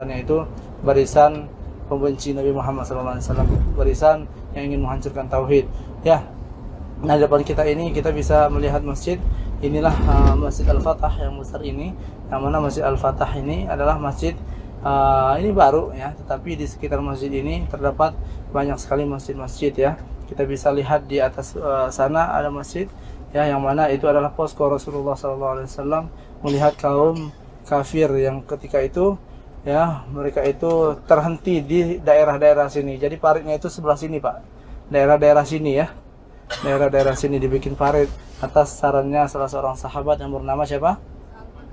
itu barisan pembenci Nabi Muhammad SAW, barisan yang ingin menghancurkan tauhid. Ya, nah di depan kita ini kita bisa melihat masjid. Inilah Masjid Al-Fatah yang besar ini, yang mana Masjid Al-Fatah ini adalah masjid ini baru ya, tetapi di sekitar masjid ini terdapat banyak sekali masjid-masjid ya. Kita bisa lihat di atas sana ada masjid ya, yang mana itu adalah posko Rasulullah SAW melihat kaum kafir yang ketika itu ya, mereka itu terhenti di daerah-daerah sini. Jadi paritnya itu sebelah sini, Pak. Daerah-daerah sini ya. Daerah-daerah sini dibikin parit atas sarannya salah seorang sahabat yang bernama siapa?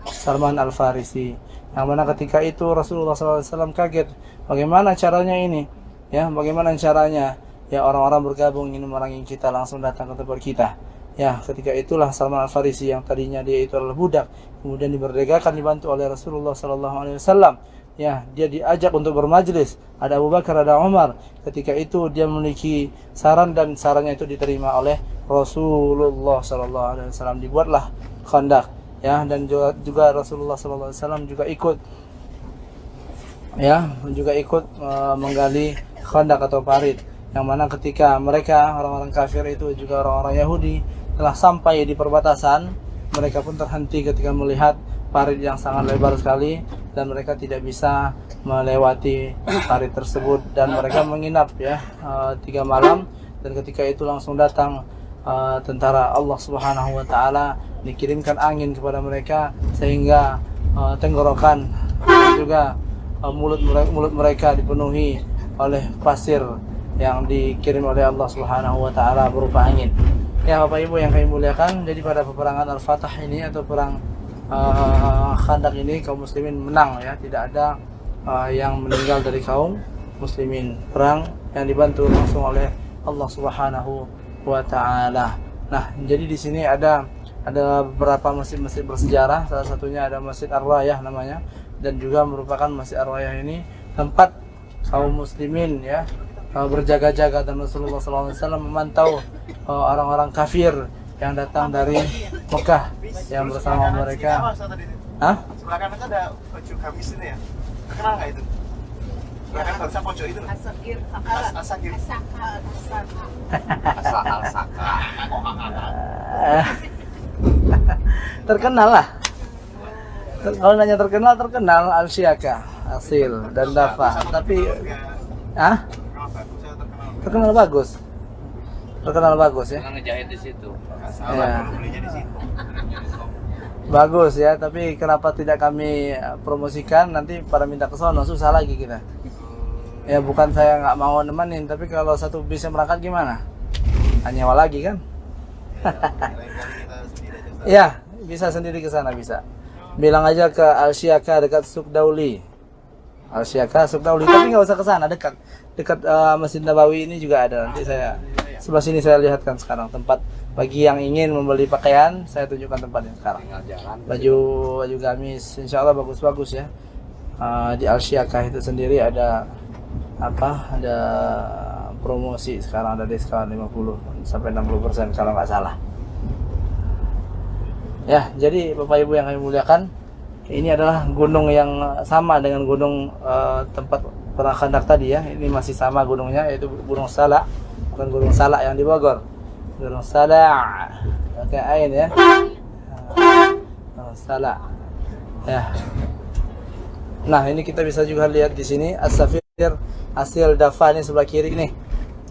Salman Al-Farisi. Yang mana ketika itu Rasulullah SAW kaget, bagaimana caranya ini? Ya, bagaimana caranya? Ya, orang-orang bergabung ingin memerangi kita, langsung datang ke tempat kita. Ya, ketika itulah Salman Al-Farisi yang tadinya dia itu adalah budak, kemudian dimerdekakan, dibantu oleh Rasulullah SAW. Ya, dia diajak untuk bermajlis. Ada Abu Bakar, ada Umar. Ketika itu dia memiliki saran dan sarannya itu diterima oleh Rasulullah SAW. Dibuatlah Khandaq. Ya, dan juga Rasulullah SAW juga ikut. Ya, juga ikut menggali Khandaq atau parit. Yang mana ketika mereka orang-orang kafir itu juga orang-orang Yahudi telah sampai di perbatasan, mereka pun terhenti ketika melihat parit yang sangat lebar sekali dan mereka tidak bisa melewati parit tersebut, dan mereka menginap ya 3 malam, dan ketika itu langsung datang tentara Allah Subhanahu wa taala, dikirimkan angin kepada mereka sehingga tenggorokan dan juga mulut mereka dipenuhi oleh pasir yang dikirim oleh Allah Subhanahu wa taala berupa angin. Ya Bapak Ibu yang kami muliakan, jadi pada peperangan Al-Fatah ini atau perang Khandaq ini kaum muslimin menang ya, tidak ada yang meninggal dari kaum muslimin. Perang yang dibantu langsung oleh Allah Subhanahu wa taala. Nah, jadi di sini ada beberapa masjid-masjid bersejarah, salah satunya ada Masjid Ar-Rayah namanya, dan juga merupakan Masjid Ar-Rayah ini tempat kaum muslimin ya berjaga-jaga, dan Rasulullah SAW memantau orang-orang kafir yang datang dari Mekah yang bersama mereka. Hah? Sebelah kanan ada baju gamis itu ya. Kenal nggak itu? Sebelah kanan barusan pojok itu. Asakir, Asakir. Terkenal lah. Kalau nanya terkenal Al-Syiaka, Asil dan Dafa. Tapi terkenal bagus. Terkenal bagus ya. Ngejahit di situ. Ya. Belinya di situ. Bagus ya, tapi kenapa tidak kami promosikan, nanti pada minta ke sono, susah lagi kita. Ya bukan saya nggak mau nemenin, tapi kalau satu bis yang berangkat gimana? Nyewa lagi kan? Ya, bisa sendiri ke sana bisa. Bilang aja ke Al-Syiaka dekat Sukdauli. Al-Syiaka Sukdauli, tapi nggak usah ke sana, dekat Masjid Nabawi ini juga ada. Nanti saya sebelah sini saya lihatkan sekarang tempat bagi yang ingin membeli pakaian, saya tunjukkan tempatnya sekarang. Baju gamis, insya Allah bagus-bagus ya. Di Al-Syiaka itu sendiri ada ada promosi sekarang, ada diskon 50 sampai 60% kalau nggak salah. Ya, jadi Bapak Ibu yang kami muliakan, ini adalah gunung yang sama dengan gunung tempat perang Khandaq tadi ya. Ini masih sama gunungnya, yaitu Gunung Salak, bukan Gunung Salak yang di Bogor. Gunung Salak pakai ain ya. Gunung Salak. Ya. Nah, ini kita bisa juga lihat di sini As-Safir Asil Dafa, ini sebelah kiri nih.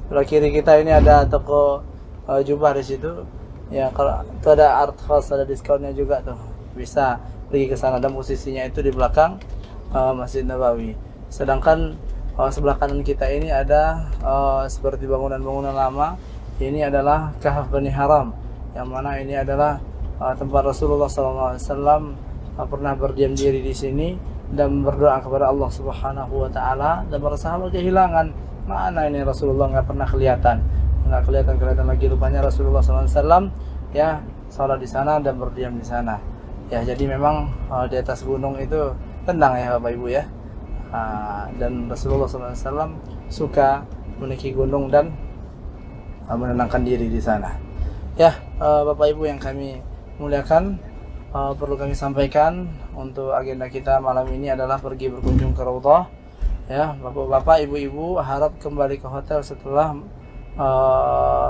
Sebelah kiri kita ini ada toko jubah di situ. Ya, kalau itu ada art house, ada diskonnya juga tuh. Bisa pergi ke sana, dan posisinya itu di belakang Masjid Nabawi. Sedangkan sebelah kanan kita ini ada seperti bangunan-bangunan lama. Ini adalah Kahf Bani Haram, yang mana ini adalah tempat Rasulullah SAW pernah berdiam diri di sini dan berdoa kepada Allah Subhanahu wa taala, dan para sahabat kehilangan mana ini Rasulullah, nggak pernah kelihatan lagi rupanya Rasulullah SAW ya salat di sana dan berdiam di sana. Ya, jadi memang di atas gunung itu tenang ya Bapak Ibu ya. Dan Rasulullah SAW suka menaiki gunung dan menenangkan diri di sana. Ya, Bapak Ibu yang kami muliakan, perlu kami sampaikan untuk agenda kita malam ini adalah pergi berkunjung ke Raudhah. Ya, bapak-bapak, ibu-ibu harap kembali ke hotel setelah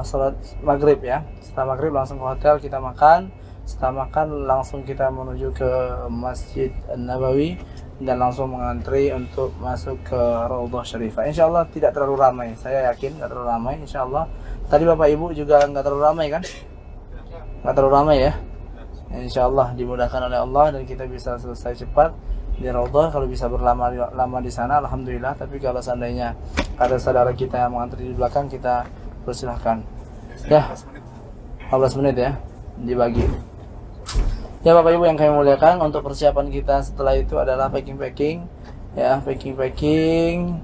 sholat maghrib ya. Setelah maghrib langsung ke hotel, kita makan. Setelah makan langsung kita menuju ke Masjid Nabawi dan langsung mengantri untuk masuk ke Raudhah Syarifah. Insya Allah tidak terlalu ramai, saya yakin tidak terlalu ramai. Insya Allah. Tadi bapak ibu juga nggak terlalu ramai kan? Nggak terlalu ramai ya. Insya Allah dimudahkan oleh Allah dan kita bisa selesai cepat di Raudhah. Kalau bisa berlama di sana, alhamdulillah. Tapi kalau seandainya ada saudara kita yang mengantri di belakang, kita persilahkan. Ya, 15 menit ya dibagi. Ya Bapak Ibu yang kami muliakan, untuk persiapan kita setelah itu adalah packing ya, packing.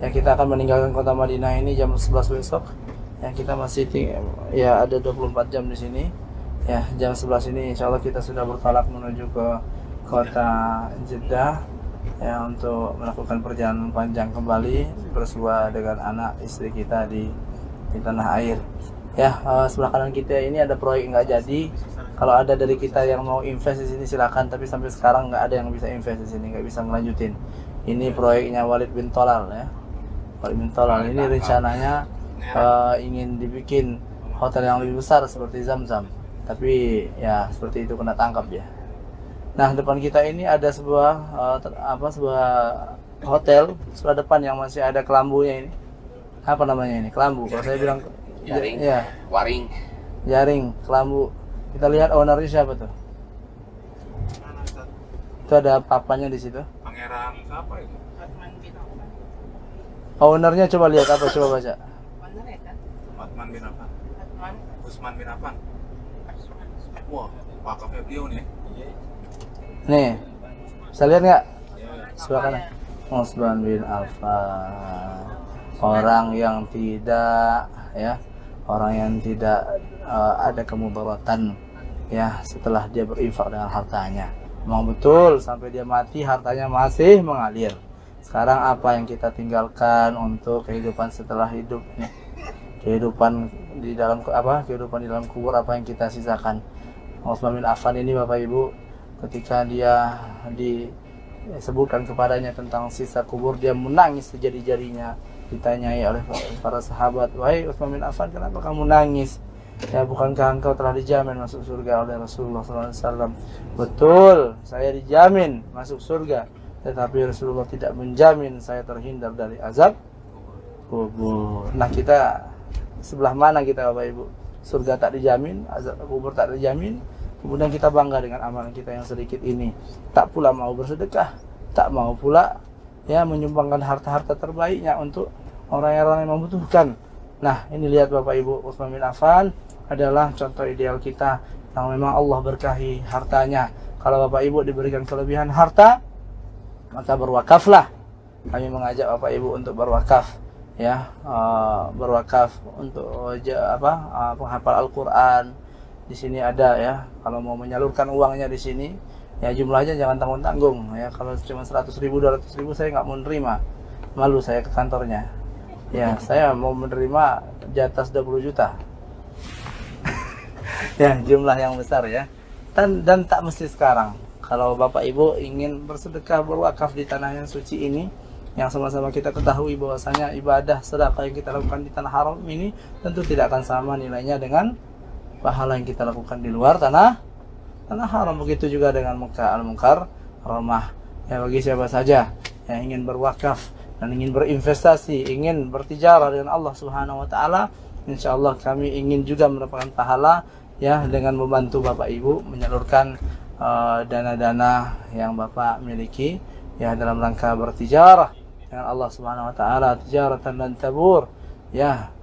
Ya, kita akan meninggalkan kota Madinah ini jam 11 besok. Ya, kita masih ya ada 24 jam di sini. Ya, jam 11 ini insya Allah kita sudah bertolak menuju ke kota Jeddah ya, untuk melakukan perjalanan panjang kembali bersua dengan anak istri kita di tanah air. Ya, sebelah kanan kita ini ada proyek nggak jadi. Kalau ada dari kita yang mau invest di sini silakan, tapi sampai sekarang nggak ada yang bisa invest di sini, nggak bisa ngelanjutin. Ini proyeknya Walid bin Thalal ya. Walid bin Thalal ini rencananya ingin dibikin hotel yang lebih besar seperti Zamzam, tapi ya seperti itu kena tangkap ya. Nah, depan kita ini ada sebuah sebuah hotel sebelah depan yang masih ada kelambunya ini. Apa namanya ini? Kelambu. Kalau saya bilang jaring, ya, waring, jaring, kelambu. Kita lihat ownernya siapa tuh? Itu ada papannya di situ. Pangeran siapa itu? Ownernya coba lihat apa? Coba baca. Utsman bin Affan. Utsman bin Affan. Wah, wakafnya beliau nih. Nih, bisa lihat nggak? Sebelah kanan. Utsman bin Affan. Orang yang tidak ya, orang yang tidak ada kemudaratan ya setelah dia berinfak dengan hartanya. Memang betul sampai dia mati hartanya masih mengalir. Sekarang apa yang kita tinggalkan untuk kehidupan setelah hidup nih? Kehidupan di dalam kehidupan di dalam kubur, apa yang kita sisakan? Utsman bin Affan ini Bapak Ibu, ketika dia disebutkan kepadanya tentang sisa kubur, dia menangis sejadi-jadinya. Ditanyai oleh para sahabat, "Wahai Utsman bin Affan, kenapa kamu nangis? Ya, bukankah engkau telah dijamin masuk surga oleh Rasulullah SAW?" "Betul, saya dijamin masuk surga, tetapi Rasulullah tidak menjamin saya terhindar dari azab kubur." Nah, kita sebelah mana kita Bapak Ibu? Surga tak dijamin, azab kubur tak dijamin. Kemudian kita bangga dengan amalan kita yang sedikit ini. Tak pula mau bersedekah, tak mau pula ya menyumbangkan harta-harta terbaiknya untuk orang-orang yang membutuhkan. Nah, ini lihat Bapak Ibu, Utsman bin Affan adalah contoh ideal kita yang memang Allah berkahi hartanya. Kalau Bapak Ibu diberikan kelebihan harta, maka berwakaflah. Kami mengajak Bapak Ibu untuk berwakaf ya, berwakaf untuk penghafal Al-Qur'an. Di sini ada ya, kalau mau menyalurkan uangnya di sini ya, jumlahnya jangan tanggung-tanggung ya. Kalau cuma 100.000, 200.000 saya nggak mau menerima, malu saya ke kantornya ya. Saya mau menerima di atas 20 juta ya, jumlah yang besar ya. Dan tak mesti sekarang. Kalau Bapak Ibu ingin bersedekah, berwakaf di tanah yang suci ini, yang sama-sama kita ketahui bahwasanya ibadah sedekah yang kita lakukan di tanah haram ini tentu tidak akan sama nilainya dengan pahala yang kita lakukan di luar tanah haram. Begitu juga dengan Mekah Al-Mukarramah ya. Bagi siapa saja yang ingin berwakaf dan ingin berinvestasi, ingin bertijarah dengan Allah Subhanahu wa taala, insyaallah kami ingin juga mendapatkan pahala ya dengan membantu Bapak Ibu menyalurkan dana-dana yang Bapak miliki ya dalam rangka bertijarah dengan Allah Subhanahu wa taala, tijaratan lan tabur ya,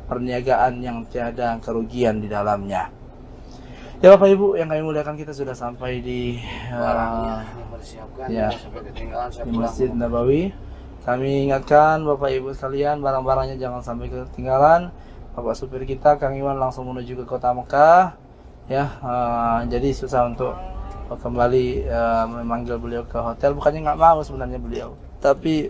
perniagaan yang tiada kerugian di dalamnya. Ya Bapak Ibu yang kami muliakan, kita sudah sampai di ya, di Masjid Nabawi. Kami ingatkan Bapak Ibu sekalian, barang-barangnya jangan sampai ketinggalan. Bapak supir kita Kang Iwan langsung menuju ke kota Mekah ya, jadi susah untuk kembali memanggil beliau ke hotel. Bukannya nggak mau sebenarnya beliau, tapi